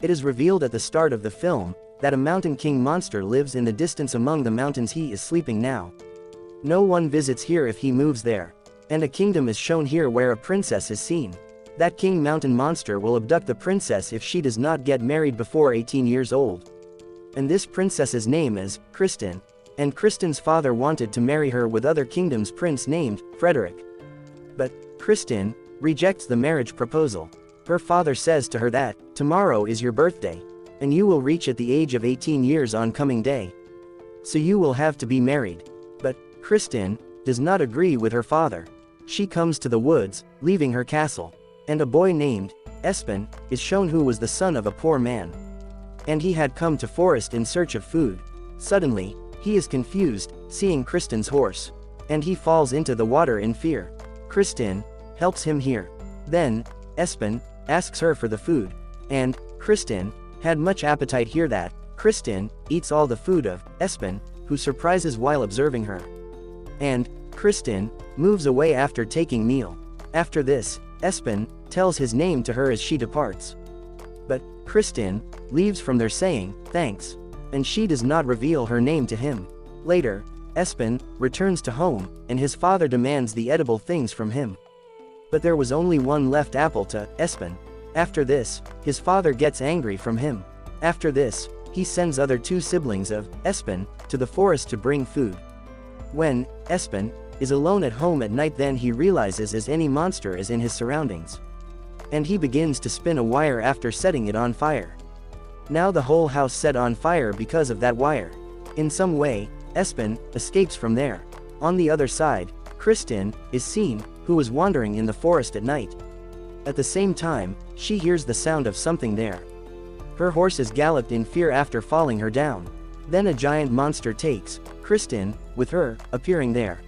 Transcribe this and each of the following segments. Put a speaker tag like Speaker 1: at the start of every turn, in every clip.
Speaker 1: It is revealed at the start of the film that a Mountain King monster lives in the distance among the mountains. He is sleeping now. No one visits here if he moves there. And a kingdom is shown here where a princess is seen. That king mountain monster will abduct the princess if she does not get married before 18 years old. And this princess's name is Kristen. And Kristen's father wanted to marry her with other kingdom's prince named Frederick. But Kristen rejects the marriage proposal. Her father says to her that, tomorrow is your birthday. And you will reach at the age of 18 years on coming day. So you will have to be married. But Kristen does not agree with her father. She comes to the woods, leaving her castle. And a boy named Espen is shown who was the son of a poor man. And he had come to forest in search of food. Suddenly, he is confused, seeing Kristen's horse. And he falls into the water in fear. Kristen helps him here. Then, Espen asks her for the food. And Kristen had much appetite here that Kristen eats all the food of Espen, who surprises while observing her. And Kristen moves away after taking meal. After this, Espen tells his name to her as she departs. But Kristen leaves from there saying, thanks. And she does not reveal her name to him. Later, Espen returns to home, and his father demands the edible things from him. But there was only one left apple to Espen. After this, his father gets angry from him. After this, he sends other two siblings of Espen to the forest to bring food. When Espen is alone at home at night, then he realizes as any monster is in his surroundings. And he begins to spin a wire after setting it on fire. Now the whole house set on fire because of that wire. In some way, Espen escapes from there. On the other side, Kristen is seen, who was wandering in the forest at night. At the same time, she hears the sound of something there. Her horse is galloped in fear after falling her down. Then a giant monster takes Kristen with her, appearing there.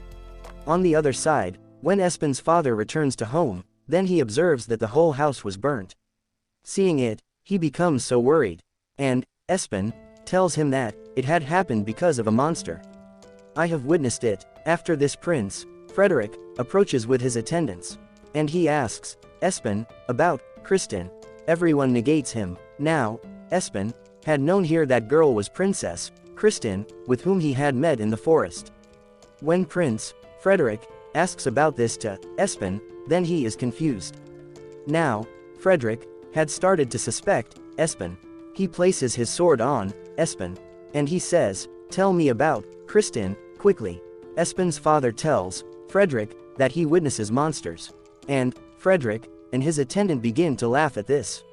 Speaker 1: On the other side, when Espen's father returns to home, then he observes that the whole house was burnt. Seeing it, he becomes so worried. And Espen tells him that it had happened because of a monster. I have witnessed it. After this, Prince Frederick approaches with his attendants. And he asks Espen about Kristen. Everyone negates him. Now, Espen had known here that girl was Princess Kristen, with whom he had met in the forest. When Prince Frederick asks about this to Espen, then he is confused. Now, Frederick had started to suspect Espen. He places his sword on Espen. And he says, tell me about Kristen, quickly. Espen's father tells Frederick that he witnesses monsters. And Frederick and his attendant begin to laugh at this.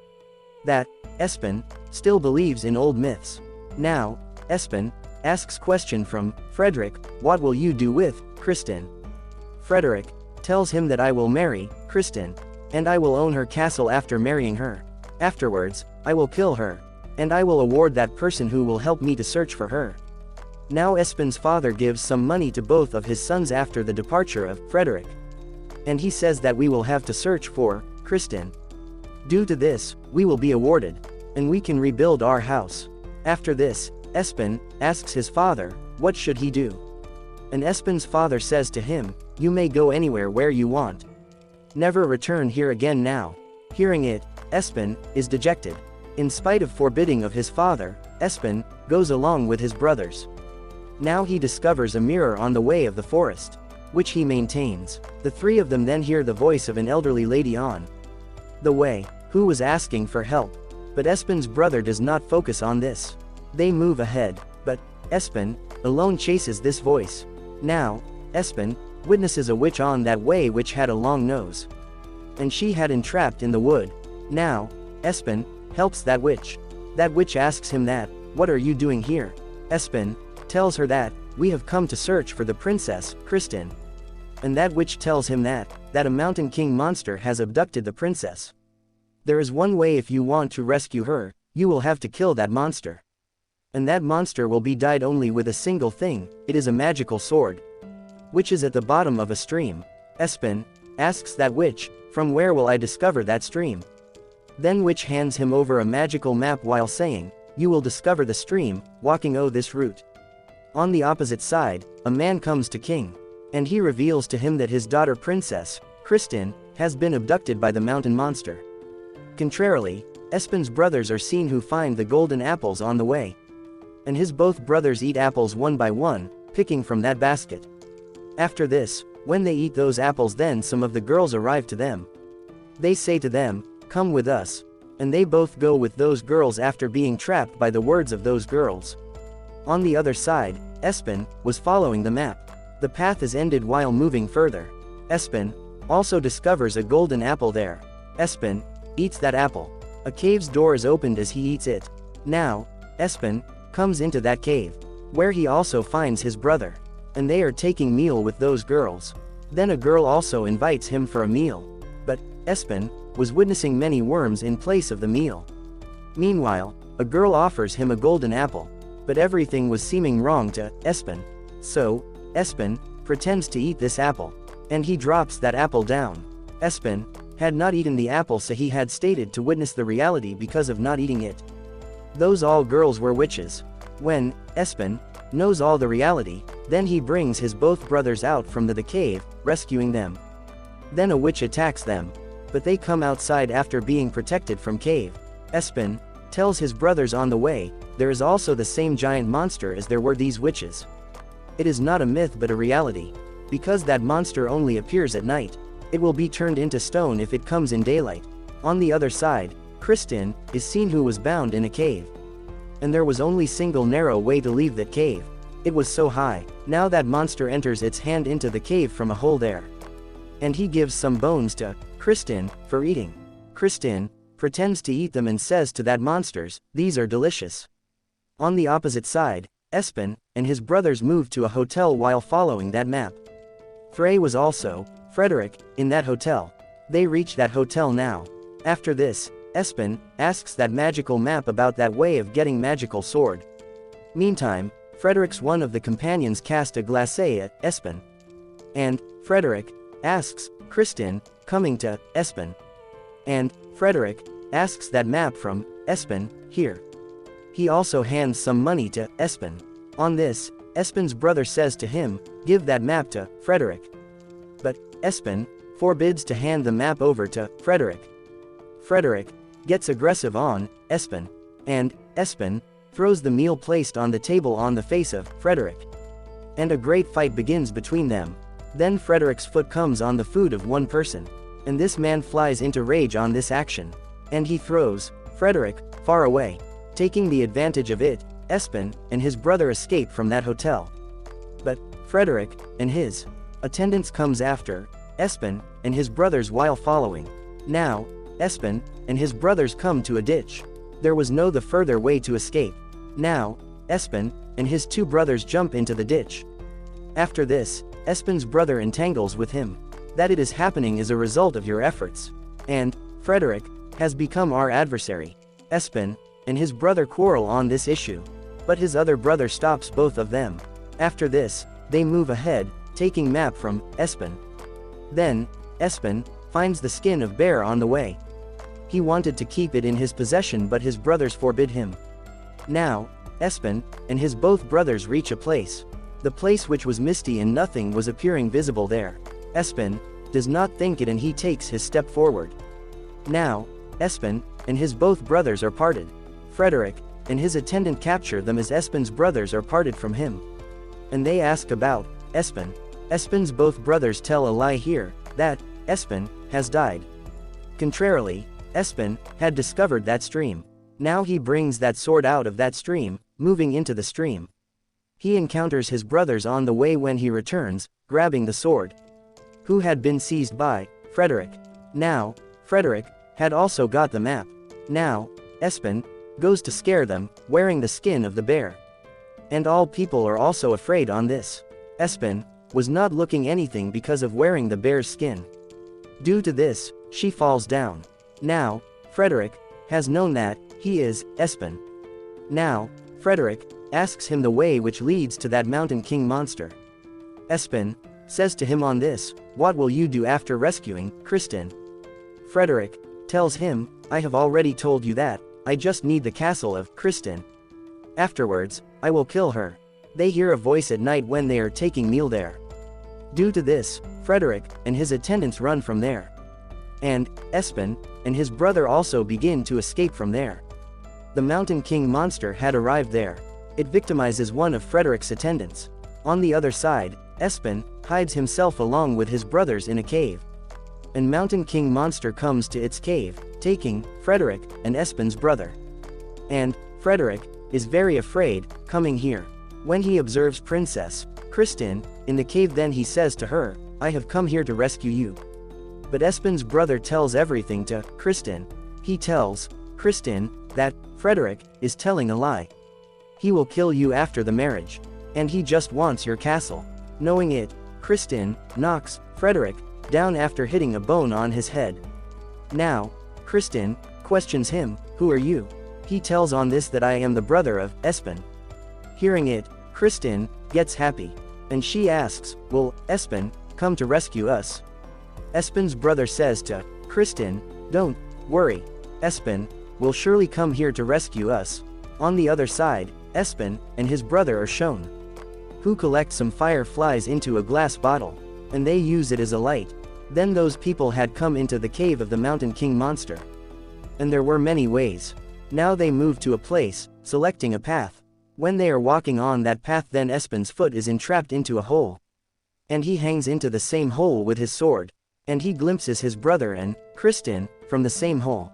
Speaker 1: That Espen still believes in old myths. Now, Espen asks question from Frederick, what will you do with Kristen? Frederick tells him that I will marry Kristen. And I will own her castle after marrying her. Afterwards, I will kill her. And I will award that person who will help me to search for her. Now Espen's father gives some money to both of his sons after the departure of Frederick. And he says that we will have to search for Kristen. Due to this, we will be awarded. And we can rebuild our house. After this, Espen asks his father, what should he do? And Espen's father says to him, you may go anywhere where you want. Never return here again now. Hearing it, Espen is dejected. In spite of forbidding of his father, Espen goes along with his brothers. Now he discovers a mirror on the way of the forest, which he maintains. The three of them then hear the voice of an elderly lady on the way, who was asking for help. But Espen's brother does not focus on this. They move ahead, but Espen alone chases this voice. Now, Espen witnesses a witch on that way which had a long nose. And she had entrapped in the wood. Now, Espen helps that witch. That witch asks him that, what are you doing here? Espen tells her that, we have come to search for the princess, Kristen. And that witch tells him that a Mountain King monster has abducted the princess. There is one way if you want to rescue her, you will have to kill that monster. And that monster will be died only with a single thing, it is a magical sword. Which is at the bottom of a stream. Espen asks that witch, from where will I discover that stream? Then witch hands him over a magical map while saying, you will discover the stream, walking this route. On the opposite side, a man comes to King. And he reveals to him that his daughter Princess Kristen has been abducted by the mountain monster. Contrarily, Espen's brothers are seen who find the golden apples on the way. And his both brothers eat apples one by one, picking from that basket. After this, when they eat those apples, then some of the girls arrive to them. They say to them, "Come with us." And they both go with those girls after being trapped by the words of those girls. On the other side, Espen was following the map. The path is ended while moving further. Espen also discovers a golden apple there. Espen eats that apple. A cave's door is opened as he eats it. Now, Espen comes into that cave, where he also finds his brother. And they are taking meal with those girls. Then a girl also invites him for a meal. But Espen was witnessing many worms in place of the meal. Meanwhile, a girl offers him a golden apple. But everything was seeming wrong to Espen. So, Espen pretends to eat this apple. And he drops that apple down. Espen had not eaten the apple, so he had stated to witness the reality because of not eating it. Those all girls were witches. When Espen knows all the reality, then he brings his both brothers out from the cave, rescuing them. Then a witch attacks them. But they come outside after being protected from cave. Espen tells his brothers on the way, there is also the same giant monster as there were these witches. It is not a myth but a reality. Because that monster only appears at night. It will be turned into stone if it comes in daylight. On the other side, Kristin is seen who was bound in a cave. And there was only single narrow way to leave that cave. It was so high. Now that monster enters its hand into the cave from a hole there. And he gives some bones to Kristin for eating. Kristin pretends to eat them and says to that monsters, "These are delicious." On the opposite side, Espen and his brothers moved to a hotel while following that map. Frey was also, Frederick, in that hotel. They reach that hotel now. After this, Espen asks that magical map about that way of getting magical sword. Meantime, Frederick's one of the companions cast a glacé at Espen. And Frederick asks Kristin, coming to Espen. And Frederick asks that map from Espen here. He also hands some money to Espen. On this, Espen's brother says to him, "Give that map to Frederick." But Espen forbids to hand the map over to Frederick. Frederick gets aggressive on Espen. And Espen throws the meal placed on the table on the face of Frederick. And a great fight begins between them. Then Frederick's foot comes on the food of one person. And this man flies into rage on this action. And he throws Frederick far away. Taking the advantage of it, Espen and his brother escape from that hotel. But Frederick and his attendants comes after Espen and his brothers while following. Now, Espen and his brothers come to a ditch. There was no the further way to escape. Now, Espen and his two brothers jump into the ditch. After this, Espen's brother entangles with him. That it is happening is a result of your efforts. And Frederick has become our adversary. Espen and his brother quarrel on this issue. But his other brother stops both of them. After this, they move ahead, taking map from Espen. Then, Espen finds the skin of bear on the way. He wanted to keep it in his possession, but his brothers forbid him. Now, Espen and his both brothers reach a place. The place which was misty and nothing was appearing visible there. Espen does not think it and he takes his step forward. Now, Espen and his both brothers are parted. Frederick and his attendant capture them as Espen's brothers are parted from him. And they ask about Espen. Espen's both brothers tell a lie here, that Espen has died. Contrarily, Espen had discovered that stream. Now he brings that sword out of that stream, moving into the stream. He encounters his brothers on the way when he returns, grabbing the sword. Who had been seized by Frederick. Now, Frederick had also got the map. Now, Espen goes to scare them, wearing the skin of the bear. And all people are also afraid on this. Espen was not looking anything because of wearing the bear's skin. Due to this, she falls down. Now, Frederick has known that he is Espen. Now, Frederick asks him the way which leads to that mountain king monster. Espen says to him on this, "What will you do after rescuing Kristin?" Frederick tells him, "I have already told you that, I just need the castle of Kristin. Afterwards, I will kill her." They hear a voice at night when they are taking meal there. Due to this, Frederick and his attendants run from there. and Espen and his brother also begin to escape from there. The Mountain King monster had arrived there. It victimizes one of Frederick's attendants. On the other side, Espen hides himself along with his brothers in a cave. And Mountain King monster comes to its cave, taking Frederick and Espen's brother. And Frederick is very afraid, coming here. When he observes Princess Kristin in the cave, then he says to her, "I have come here to rescue you." But Espen's brother tells everything to Kristin. He tells Kristin that Frederick is telling a lie. He will kill you after the marriage. And he just wants your castle. Knowing it, Kristin knocks Frederick down after hitting a bone on his head. Now, Kristin questions him, "Who are you?" He tells on this that "I am the brother of Espen." Hearing it, Kristin gets happy. And she asks, "Will Espen come to rescue us?" Espen's brother says to Kristin, "Don't worry. Espen will surely come here to rescue us." On the other side, Espen and his brother are shown, who collect some fireflies into a glass bottle, and they use it as a light. Then those people had come into the cave of the Mountain King monster. And there were many ways. Now they move to a place, selecting a path. When they are walking on that path, then Espen's foot is entrapped into a hole. And he hangs into the same hole with his sword. And he glimpses his brother and Kristin from the same hole.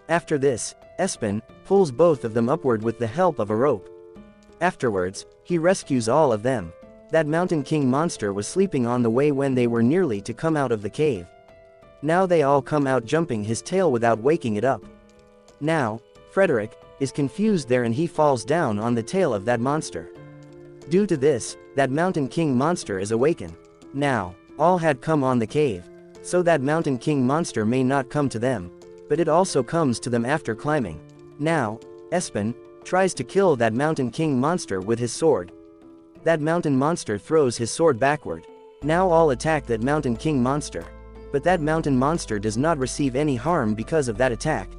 Speaker 1: After this, Espen pulls both of them upward with the help of a rope. Afterwards, he rescues all of them. That Mountain King monster was sleeping on the way when they were nearly to come out of the cave. Now they all come out jumping his tail without waking it up. Now, Frederick is confused there and he falls down on the tail of that monster. Due to this, that Mountain King monster is awakened. Now, all had come on the cave. So that Mountain King monster may not come to them. But it also comes to them after climbing. Now, Espen tries to kill that Mountain King monster with his sword. That mountain monster throws his sword backward. Now all attack that Mountain King monster. But that mountain monster does not receive any harm because of that attack.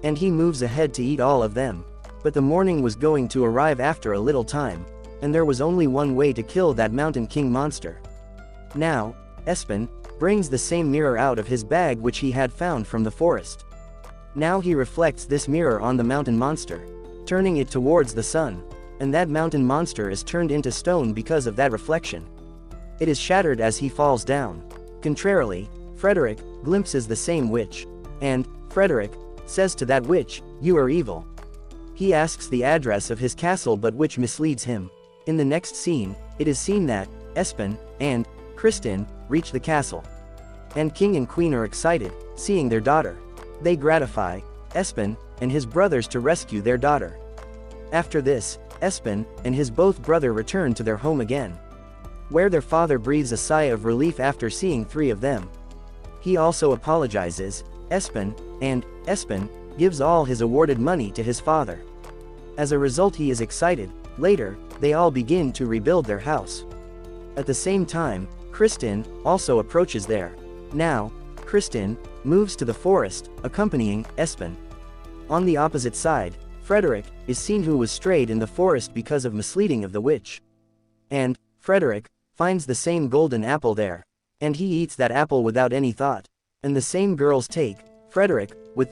Speaker 1: And he moves ahead to eat all of them. But the morning was going to arrive after a little time. And there was only one way to kill that Mountain King monster. Now, Espen brings the same mirror out of his bag which he had found from the forest. Now he reflects this mirror on the mountain monster, turning it towards the sun. And that mountain monster is turned into stone because of that reflection. It is shattered as he falls down. Contrarily, Frederick glimpses the same witch. And Frederick says to that witch, "You are evil." He asks the address of his castle, but witch misleads him. In the next scene, it is seen that Espen and Kristin reach the castle. And king and queen are excited, seeing their daughter. They gratify Espen and his brothers to rescue their daughter. After this, Espen and his both brother return to their home again, where their father breathes a sigh of relief after seeing three of them. He also apologizes Espen, and Espen gives all his awarded money to his father. As a result, he is excited. Later, they all begin to rebuild their house. At the same time, Kristin also approaches there. Now, Kristin moves to the forest, accompanying Espen. On the opposite side, Frederick is seen, who was strayed in the forest because of misleading of the witch. And Frederick finds the same golden apple there. And he eats that apple without any thought. And the same girls take Frederick with the